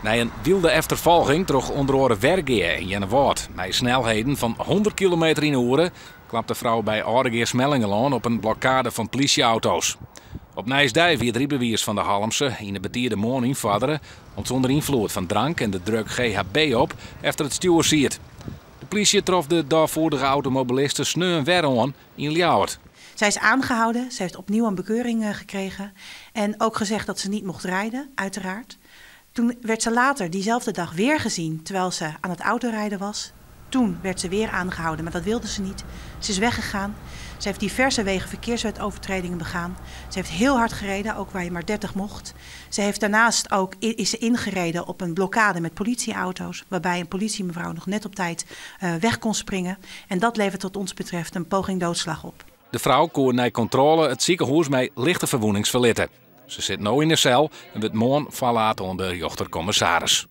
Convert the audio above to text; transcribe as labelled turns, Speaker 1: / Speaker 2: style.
Speaker 1: Na een wilde achtervolging droeg onder andere Wergeer in Jennewoord. Met snelheden van 100 km in uur klapt de vrouw bij Oudegeer Smellingelaan op een blokkade van politieauto's. Op Nijsdij weer drie bewiers van de Halmse in de betierde morning vaderen onder invloed van drank en de druk GHB op efter het stuur ziet. De politie trof de daarvoordige automobilisten sneu en weer aan in Ljouwert.
Speaker 2: Zij is aangehouden, ze heeft opnieuw een bekeuring gekregen en ook gezegd dat ze niet mocht rijden, uiteraard. Toen werd ze later diezelfde dag weer gezien terwijl ze aan het autorijden was. Toen werd ze weer aangehouden, maar dat wilde ze niet. Ze is weggegaan. Ze heeft diverse wegen verkeerswetovertredingen begaan. Ze heeft heel hard gereden, ook waar je maar 30 mocht. Ze heeft daarnaast ook is ze ingereden op een blokkade met politieauto's, waarbij een politiemevrouw nog net op tijd weg kon springen. En dat levert wat ons betreft een poging doodslag op.
Speaker 1: De vrouw kon na controle het ziekenhuis met lichte verwoeningsverlitten. Ze zit nu in de cel en wordt morgen verlaten onder de jochtercommissaris.